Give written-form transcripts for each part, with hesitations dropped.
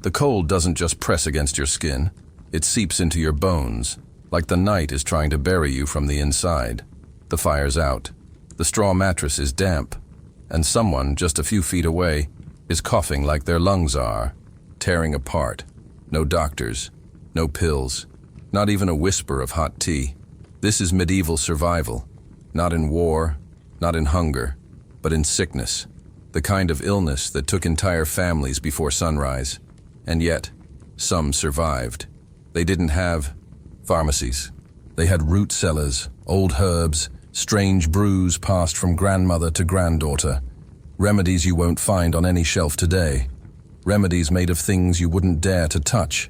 The cold doesn't just press against your skin, it seeps into your bones, like the night is trying to bury you from the inside. The fire's out, the straw mattress is damp, and someone just a few feet away is coughing like their lungs are, tearing apart. No doctors, no pills, not even a whisper of hot tea. This is medieval survival, not in war, not in hunger, but in sickness, the kind of illness that took entire families before sunrise. And yet, some survived. They didn't have pharmacies. They had root cellars, old herbs, strange brews passed from grandmother to granddaughter, remedies you won't find on any shelf today, remedies made of things you wouldn't dare to touch,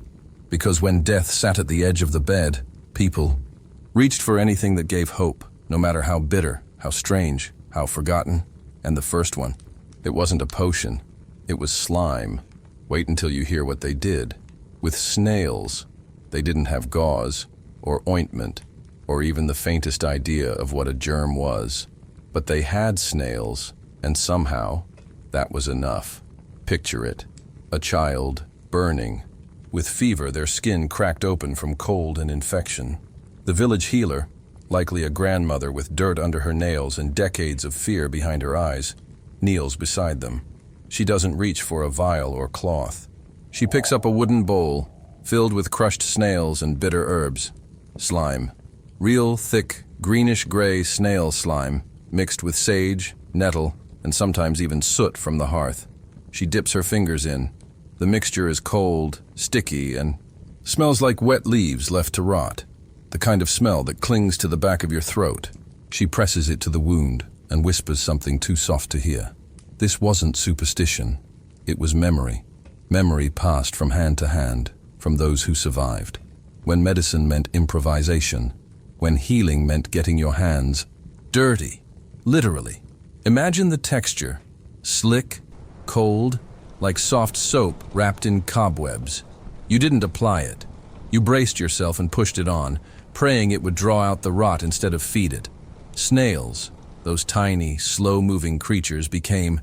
because when death sat at the edge of the bed, people reached for anything that gave hope, no matter how bitter, how strange, how forgotten. And the first one, it wasn't a potion, it was slime. Wait until you hear what they did. With snails, they didn't have gauze, or ointment, or even the faintest idea of what a germ was. But they had snails, and somehow, that was enough. Picture it, a child, burning. With fever, their skin cracked open from cold and infection. The village healer, likely a grandmother with dirt under her nails and decades of fear behind her eyes, kneels beside them. She doesn't reach for a vial or cloth. She picks up a wooden bowl filled with crushed snails and bitter herbs. Slime. Real, thick, greenish-gray snail slime, mixed with sage, nettle, and sometimes even soot from the hearth. She dips her fingers in. The mixture is cold, sticky, and smells like wet leaves left to rot. The kind of smell that clings to the back of your throat. She presses it to the wound and whispers something too soft to hear. This wasn't superstition. It was memory. Memory passed from hand to hand, from those who survived. When medicine meant improvisation, when healing meant getting your hands dirty, literally. Imagine the texture, slick, cold, like soft soap wrapped in cobwebs. You didn't apply it. You braced yourself and pushed it on, praying it would draw out the rot instead of feed it. Snails, those tiny, slow-moving creatures, became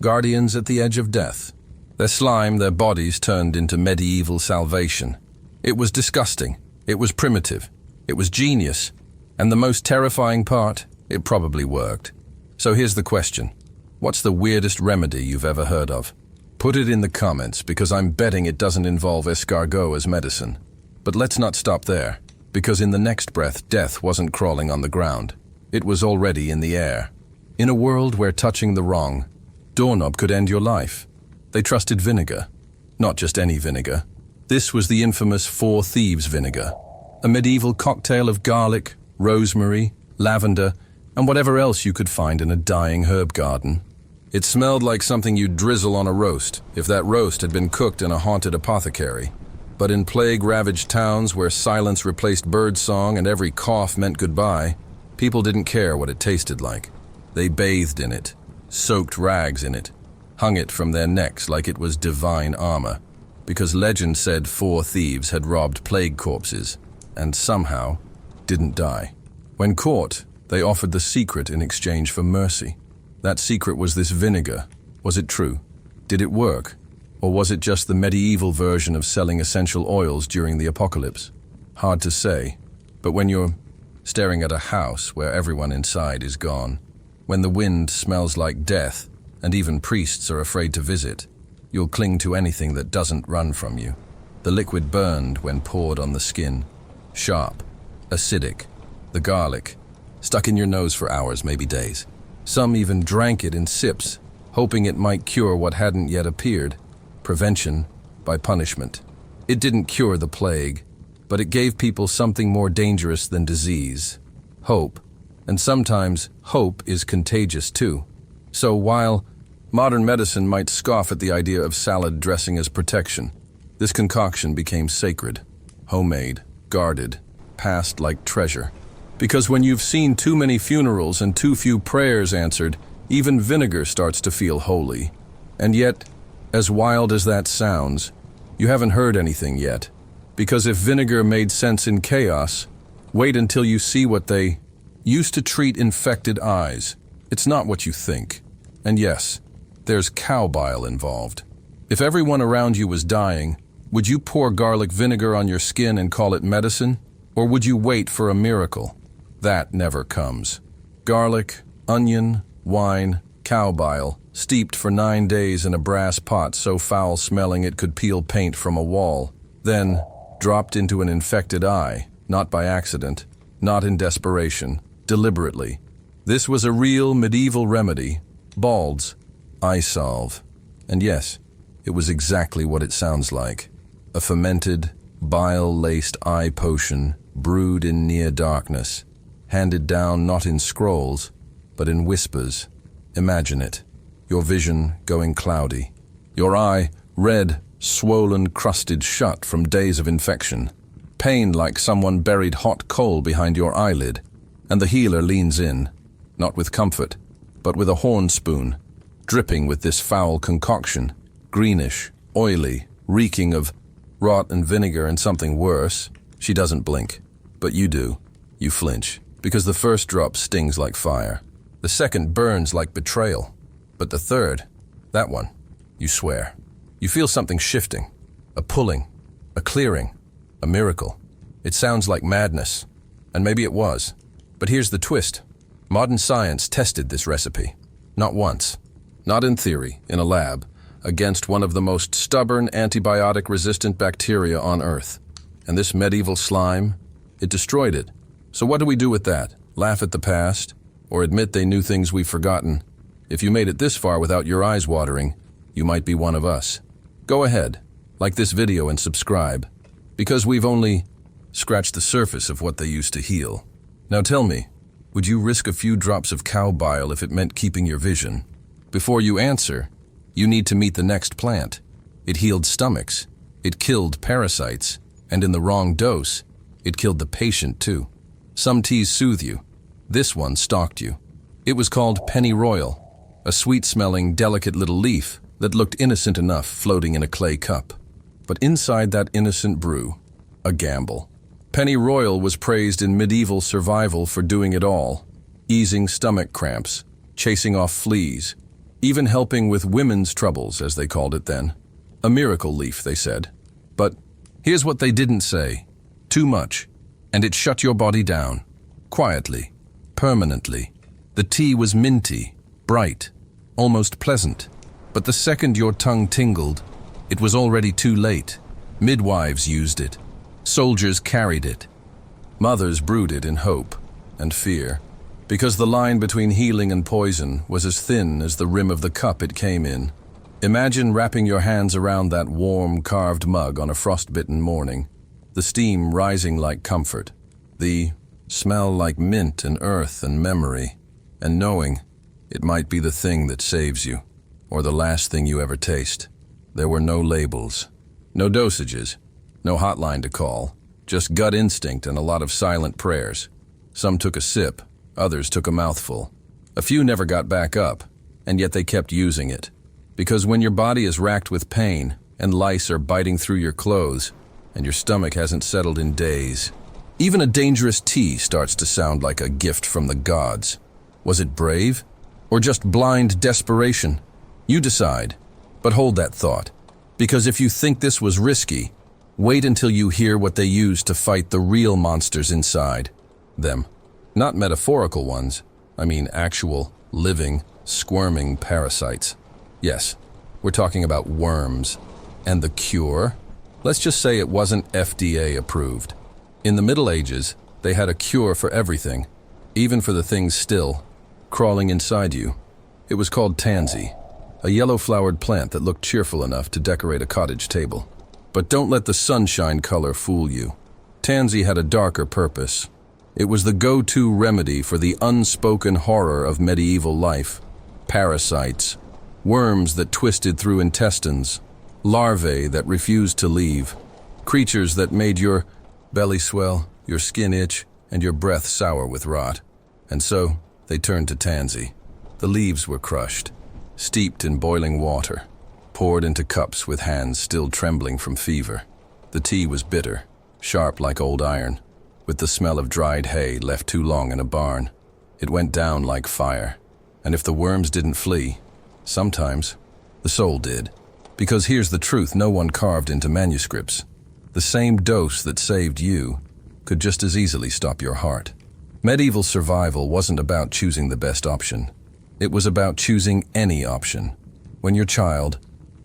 guardians at the edge of death. Their slime, their bodies turned into medieval salvation. It was disgusting. It was primitive. It was genius. And the most terrifying part, it probably worked. So here's the question. What's the weirdest remedy you've ever heard of? Put it in the comments, because I'm betting it doesn't involve escargot as medicine. But let's not stop there, because in the next breath, death wasn't crawling on the ground. It was already in the air. In a world where touching the wrong doorknob could end your life, they trusted vinegar. Not just any vinegar. This was the infamous Four Thieves vinegar, a medieval cocktail of garlic, rosemary, lavender, and whatever else you could find in a dying herb garden. It smelled like something you'd drizzle on a roast, if that roast had been cooked in a haunted apothecary. But in plague-ravaged towns where silence replaced birdsong and every cough meant goodbye, people didn't care what it tasted like. They bathed in it, soaked rags in it, hung it from their necks like it was divine armor, because legend said 4 thieves had robbed plague corpses, and somehow didn't die. When caught, they offered the secret in exchange for mercy. That secret was this vinegar. Was it true? Did it work? Or was it just the medieval version of selling essential oils during the apocalypse? Hard to say, but when you're staring at a house where everyone inside is gone, when the wind smells like death, and even priests are afraid to visit, you'll cling to anything that doesn't run from you. The liquid burned when poured on the skin. Sharp, acidic, the garlic, stuck in your nose for hours, maybe days. Some even drank it in sips, hoping it might cure what hadn't yet appeared. Prevention by punishment. It didn't cure the plague, but it gave people something more dangerous than disease. Hope. And sometimes hope is contagious too. So while modern medicine might scoff at the idea of salad dressing as protection, this concoction became sacred, homemade, guarded, passed like treasure. Because when you've seen too many funerals and too few prayers answered, even vinegar starts to feel holy. And yet, as wild as that sounds, you haven't heard anything yet. Because if vinegar made sense in chaos, wait until you see what they used to treat infected eyes. It's not what you think. And yes, there's cow bile involved. If everyone around you was dying, would you pour garlic vinegar on your skin and call it medicine? Or would you wait for a miracle? That never comes. Garlic, onion, wine, cow bile, steeped for 9 days in a brass pot so foul-smelling it could peel paint from a wall, then dropped into an infected eye, not by accident, not in desperation, deliberately. This was a real medieval remedy, Bald's eye salve. And yes, it was exactly what it sounds like. A fermented, bile-laced eye potion brewed in near darkness, handed down not in scrolls, but in whispers. Imagine it, your vision going cloudy, your eye red, swollen, crusted shut from days of infection, pain like someone buried hot coal behind your eyelid, and the healer leans in, not with comfort, but with a horn spoon, dripping with this foul concoction, greenish, oily, reeking of rot and vinegar and something worse. She doesn't blink, but you do. You flinch, because the first drop stings like fire. The second burns like betrayal. But the third, that one, you swear. You feel something shifting, a pulling, a clearing, a miracle. It sounds like madness, and maybe it was. But here's the twist. Modern science tested this recipe. Not once. Not in theory, in a lab, against one of the most stubborn antibiotic-resistant bacteria on Earth. And this medieval slime, it destroyed it. So what do we do with that? Laugh at the past? Or admit they knew things we've forgotten? If you made it this far without your eyes watering, you might be one of us. Go ahead, like this video and subscribe, because we've only scratched the surface of what they used to heal. Now tell me, would you risk a few drops of cow bile if it meant keeping your vision? Before you answer, you need to meet the next plant. It healed stomachs, it killed parasites, and in the wrong dose, it killed the patient too. Some teas soothe you. This one stalked you. It was called pennyroyal, a sweet-smelling, delicate little leaf that looked innocent enough floating in a clay cup. But inside that innocent brew, a gamble. Pennyroyal was praised in medieval survival for doing it all, easing stomach cramps, chasing off fleas, even helping with women's troubles, as they called it then. A miracle leaf, they said. But here's what they didn't say. Too much, and it shut your body down. Quietly, permanently. The tea was minty, bright, almost pleasant. But the second your tongue tingled, it was already too late. Midwives used it. Soldiers carried it. Mothers brewed it in hope and fear, because the line between healing and poison was as thin as the rim of the cup it came in. Imagine wrapping your hands around that warm, carved mug on a frostbitten morning, the steam rising like comfort, the smell like mint and earth and memory, and knowing it might be the thing that saves you, or the last thing you ever taste. There were no labels, no dosages, no hotline to call, just gut instinct and a lot of silent prayers. Some took a sip, others took a mouthful. A few never got back up, and yet they kept using it. Because when your body is racked with pain, and lice are biting through your clothes, and your stomach hasn't settled in days, even a dangerous tea starts to sound like a gift from the gods. Was it brave? Or just blind desperation? You decide. But hold that thought. Because if you think this was risky, wait until you hear what they used to fight the real monsters inside them. Not metaphorical ones. I mean actual, living, squirming parasites. Yes, we're talking about worms. And the cure? Let's just say it wasn't FDA approved. In the Middle Ages, they had a cure for everything, even for the things still crawling inside you. It was called tansy, a yellow-flowered plant that looked cheerful enough to decorate a cottage table. But don't let the sunshine color fool you. Tansy had a darker purpose. It was the go-to remedy for the unspoken horror of medieval life. Parasites, worms that twisted through intestines, larvae that refused to leave, creatures that made your belly swell, your skin itch, and your breath sour with rot. And so, they turned to tansy. The leaves were crushed, steeped in boiling water, poured into cups with hands still trembling from fever. The tea was bitter, sharp like old iron, with the smell of dried hay left too long in a barn. It went down like fire, and if the worms didn't flee, sometimes the soul did. Because here's the truth no one carved into manuscripts. The same dose that saved you could just as easily stop your heart. Medieval survival wasn't about choosing the best option. It was about choosing any option. When your child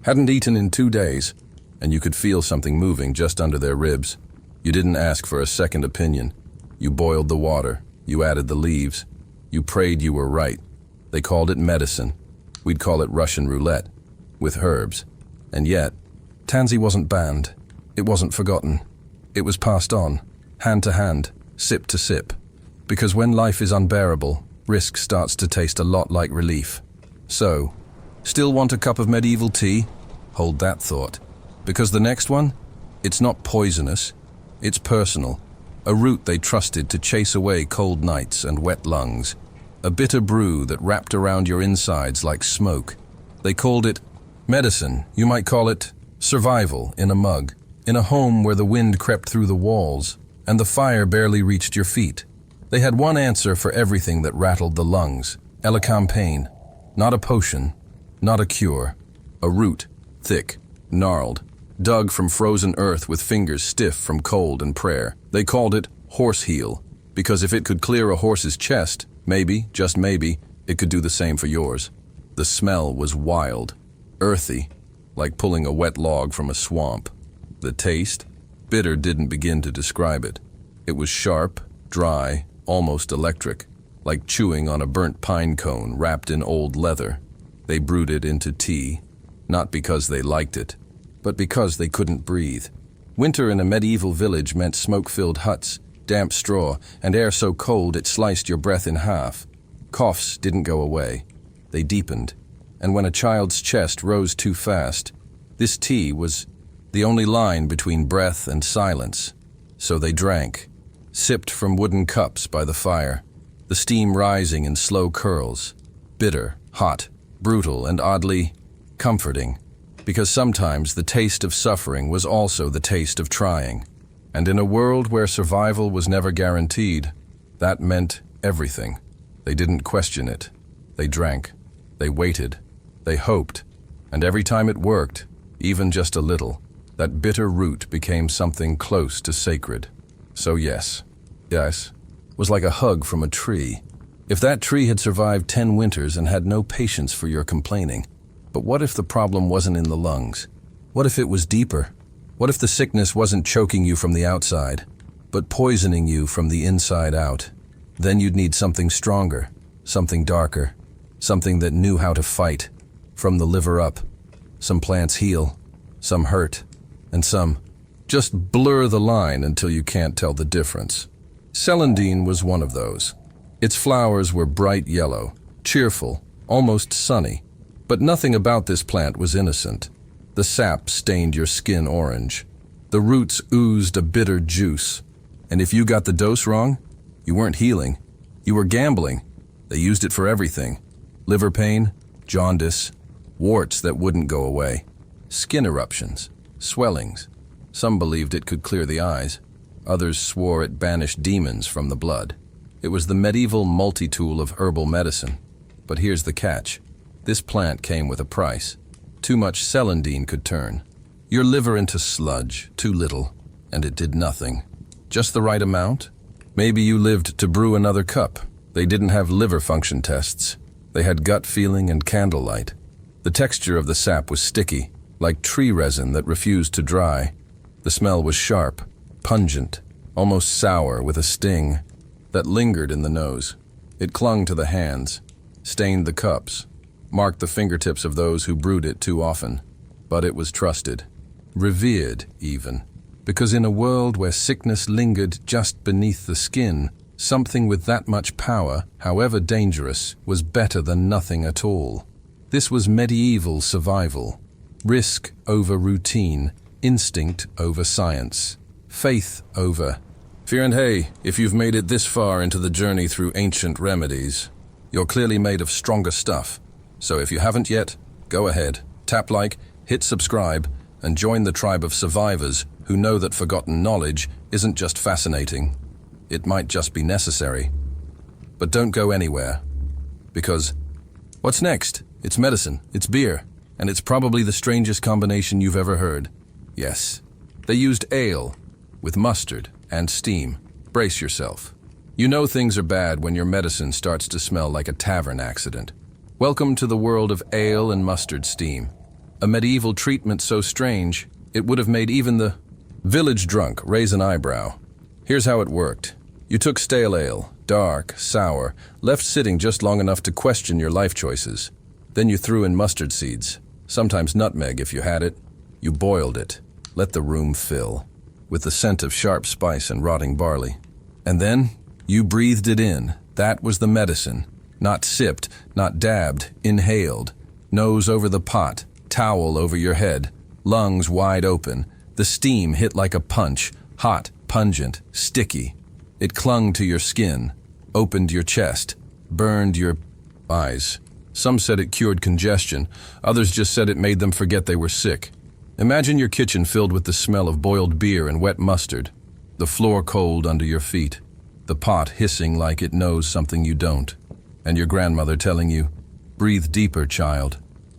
hadn't eaten in 2 days, and you could feel something moving just under their ribs, you didn't ask for a second opinion. You boiled the water, you added the leaves, you prayed you were right. They called it medicine. We'd call it Russian roulette, with herbs. And yet, Tansy wasn't banned. It wasn't forgotten. It was passed on, hand to hand, sip to sip. Because when life is unbearable, risk starts to taste a lot like relief. So, still want a cup of medieval tea? Hold that thought. Because the next one, it's not poisonous, it's personal. A root they trusted to chase away cold nights and wet lungs. A bitter brew that wrapped around your insides like smoke. They called it medicine. You might call it survival in a mug. In a home where the wind crept through the walls and the fire barely reached your feet. They had one answer for everything that rattled the lungs. Elecampane. Not a potion, not a cure. A root, thick, gnarled, dug from frozen earth with fingers stiff from cold and prayer. They called it horse heel, because if it could clear a horse's chest, maybe, just maybe, it could do the same for yours. The smell was wild, earthy, like pulling a wet log from a swamp. The taste? Bitter didn't begin to describe it. It was sharp, dry, almost electric, like chewing on a burnt pine cone wrapped in old leather. They brewed it into tea, not because they liked it, but because they couldn't breathe. Winter in a medieval village meant smoke-filled huts, damp straw, and air so cold it sliced your breath in half. Coughs didn't go away. They deepened, and when a child's chest rose too fast, this tea was the only line between breath and silence. So they drank, sipped from wooden cups by the fire, the steam rising in slow curls, bitter, hot, brutal, and oddly comforting, because sometimes the taste of suffering was also the taste of trying. And in a world where survival was never guaranteed, that meant everything. They didn't question it. They drank. They waited. They hoped. And every time it worked, even just a little, that bitter root became something close to sacred. So yes, was like a hug from a tree. If that tree had survived 10 winters and had no patience for your complaining. But what if the problem wasn't in the lungs? What if it was deeper? What if the sickness wasn't choking you from the outside, but poisoning you from the inside out? Then you'd need something stronger, something darker, something that knew how to fight. From the liver up, some plants heal, some hurt, and some just blur the line until you can't tell the difference. Celandine was one of those. Its flowers were bright yellow, cheerful, almost sunny. But nothing about this plant was innocent. The sap stained your skin orange. The roots oozed a bitter juice. And if you got the dose wrong, you weren't healing. You were gambling. They used it for everything. Liver pain, jaundice, warts that wouldn't go away, skin eruptions, swellings. Some believed it could clear the eyes. Others swore it banished demons from the blood. It was the medieval multi-tool of herbal medicine. But here's the catch. This plant came with a price. Too much celandine could turn your liver into sludge, too little, and it did nothing. Just the right amount? Maybe you lived to brew another cup. They didn't have liver function tests. They had gut feeling and candlelight. The texture of the sap was sticky, like tree resin that refused to dry. The smell was sharp, pungent, almost sour with a sting that lingered in the nose. It clung to the hands, stained the cups, marked the fingertips of those who brewed it too often. But it was trusted, revered even, because in a world where sickness lingered just beneath the skin, something with that much power, however dangerous, was better than nothing at all. This was medieval survival. Risk over routine, instinct over science, faith over fear. And hey, if you've made it this far into the journey through ancient remedies, you're clearly made of stronger stuff. So if you haven't yet, go ahead, tap like, hit subscribe, and join the tribe of survivors who know that forgotten knowledge isn't just fascinating, it might just be necessary. But don't go anywhere, because what's next? It's medicine, it's beer, And it's probably the strangest combination you've ever heard. Yes, they used ale with mustard and steam. Brace yourself. You know things are bad when your medicine starts to smell like a tavern accident. Welcome to the world of ale and mustard steam. A medieval treatment so strange, it would have made even the village drunk raise an eyebrow. Here's how it worked. You took stale ale, dark, sour, left sitting just long enough to question your life choices. Then you threw in mustard seeds, sometimes nutmeg if you had it. You boiled it, let the room fill, with the scent of sharp spice and rotting barley. And then you breathed it in. That was the medicine. Not sipped, not dabbed, inhaled. Nose over the pot, towel over your head, lungs wide open. The steam hit like a punch, hot, pungent, sticky. It clung to your skin, opened your chest, burned your eyes. Some said it cured congestion, others just said it made them forget they were sick. Imagine your kitchen filled with the smell of boiled beer and wet mustard, the floor cold under your feet, the pot hissing like it knows something you don't, and your grandmother telling you, "Breathe deeper, child.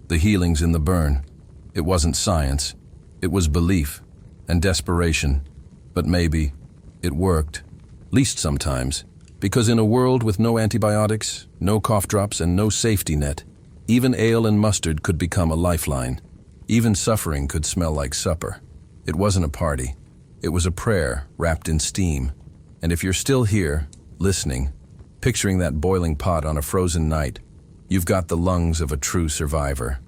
The healing's in the burn." It wasn't science. It was belief and desperation. But maybe it worked. Least sometimes, because in a world with no antibiotics, no cough drops, and no safety net, even ale and mustard could become a lifeline. Even suffering could smell like supper. It wasn't a party. It was a prayer wrapped in steam. And if you're still here, listening, picturing that boiling pot on a frozen night, you've got the lungs of a true survivor.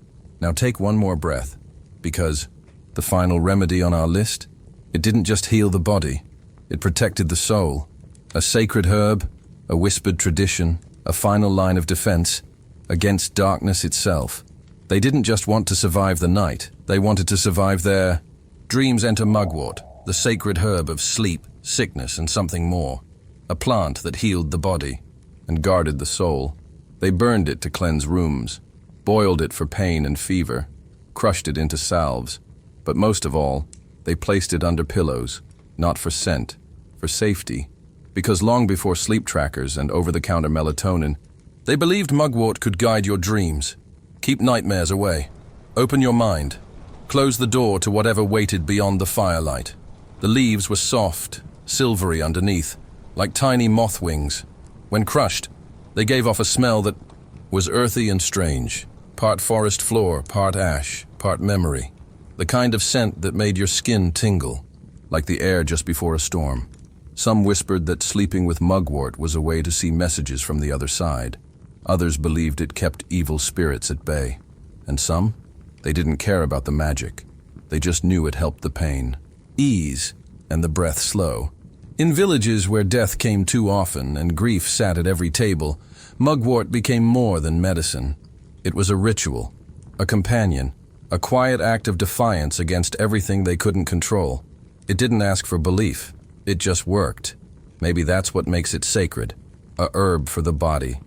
Now take one more breath, because the final remedy on our list, it didn't just heal the body, it protected the soul. A sacred herb, a whispered tradition, a final line of defense against darkness itself. They didn't just want to survive the night, they wanted to survive their dreams. Enter mugwort, the sacred herb of sleep, sickness, and something more. A plant that healed the body and guarded the soul. They burned it to cleanse rooms, boiled it for pain and fever, crushed it into salves. But most of all, they placed it under pillows, not for scent, for safety. Because long before sleep trackers and over-the-counter melatonin, they believed mugwort could guide your dreams, keep nightmares away, open your mind, close the door to whatever waited beyond the firelight. The leaves were soft, silvery underneath, like tiny moth wings. When crushed, they gave off a smell that was earthy and strange, part forest floor, part ash, part memory. The kind of scent that made your skin tingle, like the air just before a storm. Some whispered that sleeping with mugwort was a way to see messages from the other side. Others believed it kept evil spirits at bay. And some, they didn't care about the magic. They just knew it helped the pain, ease, and the breath slow. In villages where death came too often and grief sat at every table, mugwort became more than medicine. It was a ritual, a companion, a quiet act of defiance against everything they couldn't control. It didn't ask for belief. It just worked. Maybe that's what makes it sacred. A herb for the body,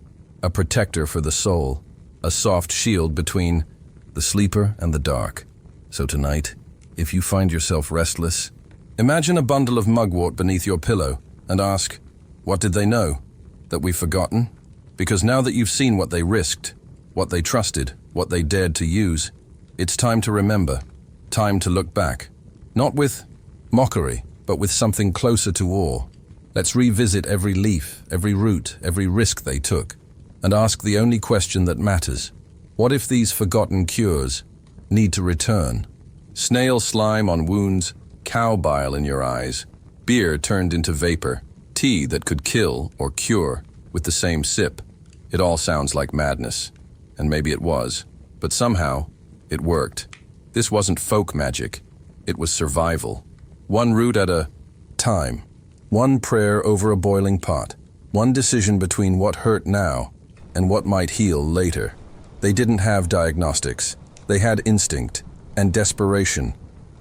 a protector for the soul, a soft shield between the sleeper and the dark. So tonight, if you find yourself restless, imagine a bundle of mugwort beneath your pillow and ask, what did they know? That we've forgotten? Because now that you've seen what they risked, what they trusted, what they dared to use, it's time to remember, time to look back. Not with mockery, but with something closer to awe. Let's revisit every leaf, every root, every risk they took, and ask the only question that matters. What if these forgotten cures need to return? Snail slime on wounds, cow bile in your eyes, beer turned into vapor, tea that could kill or cure with the same sip. It all sounds like madness, and maybe it was, but somehow it worked. This wasn't folk magic, it was survival. One root at a time, one prayer over a boiling pot, one decision between what hurt now and what might heal later. They didn't have diagnostics. They had instinct and desperation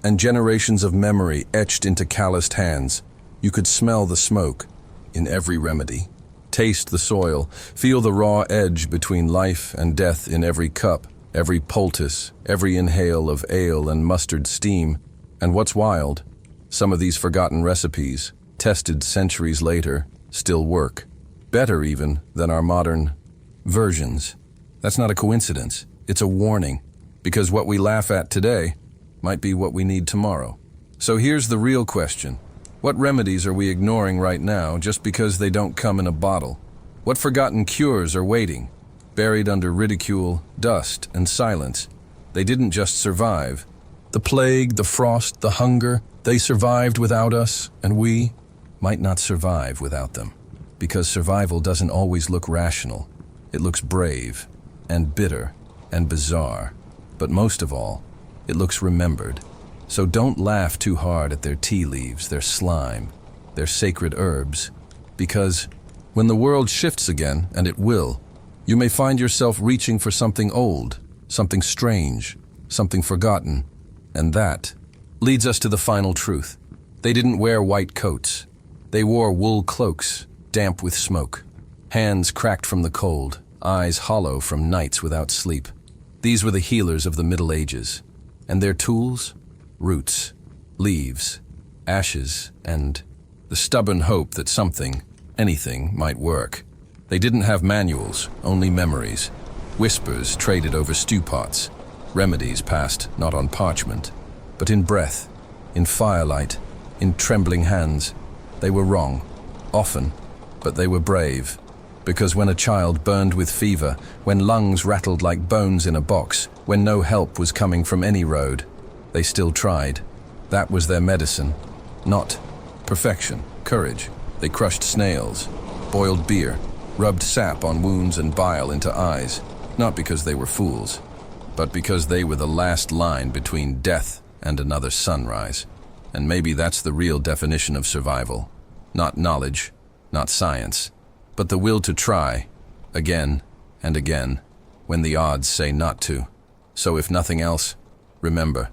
and generations of memory etched into calloused hands. You could smell the smoke in every remedy, taste the soil, feel the raw edge between life and death in every cup, every poultice, every inhale of ale and mustard steam. And what's wild, some of these forgotten recipes, tested centuries later, still work. Better even than our modern versions. That's not a coincidence. It's a warning. Because what we laugh at today might be what we need tomorrow. So here's the real question. What remedies are we ignoring right now just because they don't come in a bottle? What forgotten cures are waiting, buried under ridicule, dust, and silence? They didn't just survive. The plague, the frost, the hunger, they survived without us, and we might not survive without them. Because survival doesn't always look rational. It looks brave, and bitter, and bizarre. But most of all, it looks remembered. So don't laugh too hard at their tea leaves, their slime, their sacred herbs. Because when the world shifts again, and it will, you may find yourself reaching for something old, something strange, something forgotten. And that leads us to the final truth. They didn't wear white coats. They wore wool cloaks, damp with smoke. Hands cracked from the cold, eyes hollow from nights without sleep. These were the healers of the Middle Ages. And their tools? Roots, leaves, ashes, and the stubborn hope that something, anything, might work. They didn't have manuals, only memories. Whispers traded over stew pots. Remedies passed not on parchment, but in breath, in firelight, in trembling hands. They were wrong, often, but they were brave. Because when a child burned with fever, when lungs rattled like bones in a box, when no help was coming from any road, they still tried. That was their medicine. Not perfection, courage. They crushed snails, boiled beer, rubbed sap on wounds and bile into eyes, not because they were fools, but because they were the last line between death and another sunrise. And maybe that's the real definition of survival. Not knowledge, not science, but the will to try, again and again, when the odds say not to. So if nothing else, remember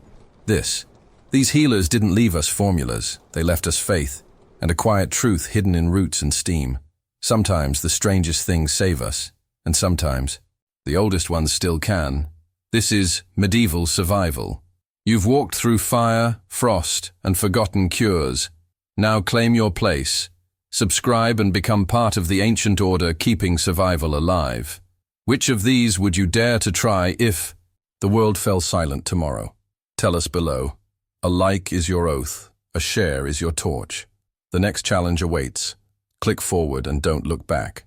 this. These healers didn't leave us formulas, they left us faith, and a quiet truth hidden in roots and steam. Sometimes the strangest things save us, and sometimes the oldest ones still can. This is medieval survival. You've walked through fire, frost, and forgotten cures. Now claim your place. Subscribe and become part of the ancient order keeping survival alive. Which of these would you dare to try if the world fell silent tomorrow? Tell us below. A like is your oath, a share is your torch. The next challenge awaits. Click forward and don't look back.